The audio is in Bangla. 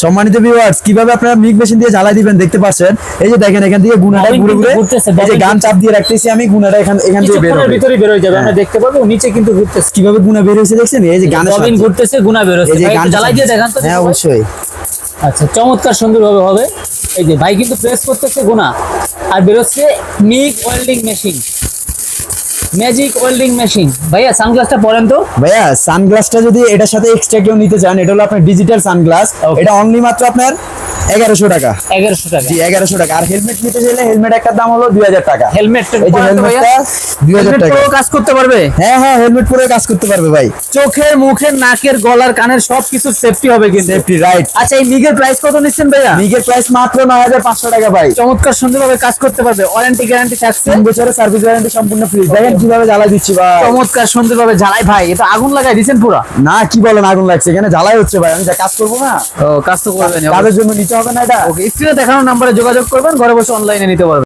সম্মানিত ভিউয়ার্স, কিভাবে আপনারা মিগ মেশিন দিয়ে জ্বালাই দিবেন দেখতে পাচ্ছেন। এই যে দেখেন এখান দিয়ে গুনাটা ঘুরে ঘুরে এই যে গান চাপ দিয়ে রাখতেছি আমি, গুনাটা এখান দিয়ে বের হবে, ভিতরে বের হয়ে যাবে। আমরা দেখতে পাবো নিচে কিন্তু ঘুরতেছে। কিভাবে গুনা বের হইছে দেখছেন। এই যে গানের ববিন ঘুরতেছে, গুনা বের হচ্ছে। এই যে গান জ্বালাই দিয়ে দেখান তো। হ্যাঁ অবশ্যই। আচ্ছা, চমৎকার সুন্দরভাবে হবে। এই যে ভাই কিন্তু প্রেস করতেছে গুনা, আর বের হচ্ছে MiG welding machine, magic welding machine. ভাইয়া সানগ্লাসটা পরেন তো। ভাইয়া সানগ্লাসটা যদি এটার সাথে এক্সট্রা কেউ নিতে চান, এটা হলো আপনার ডিজিটাল সানগ্লাস। এটা অনলি মাত্র আপনার 1100 টাকা। 1100 টাকা। জি 1100 টাকা। আর হেলমেট নিতে চাইলে হেলমেট একটা দাম হলো 2000 টাকা। হেলমেট, এই যে হেলমেটটা 2000 টাকা। পুরো কাজ করতে পারবে। হ্যাঁ হ্যাঁ, হেলমেট পুরো কাজ করতে পারবে ভাই। চোখের, মুখের, নাকের, গলার, কানের সবকিছু সেফটি হবে কিন্তু। Safety right. আচ্ছা, এই মিগের প্রাইস কত নিচ্ছেন ভাইয়া? মিগের প্রাইস মাত্র 9500 টাকা ভাই। চমৎকার সুন্দরভাবে কাজ করতে পারবে। ওয়ারেন্টি গ্যারান্টি থাকছে। 3 বছরের সার্ভিস ওয়ারেন্টি সম্পূর্ণ ফ্রি। দেখেন কিভাবে জ্বালা দিচ্ছি ভাই। চমৎকার সুন্দরভাবে জ্বালাই ভাই। এটা আগুন লাগাই দিয়েছেন পুরো? না, কি বলেন, আগুন লাগছে এখানে, জ্বালাই হচ্ছে ভাই। আমি যা কাজ করবো না, ও কাজ তো করবেন। কাজের জন্য নিতে হবে না এটা। ওকে, স্ক্রিনে দেখানো নাম্বারে যোগাযোগ করবেন, ঘরে বসে অনলাইনে নিতে পারবেন।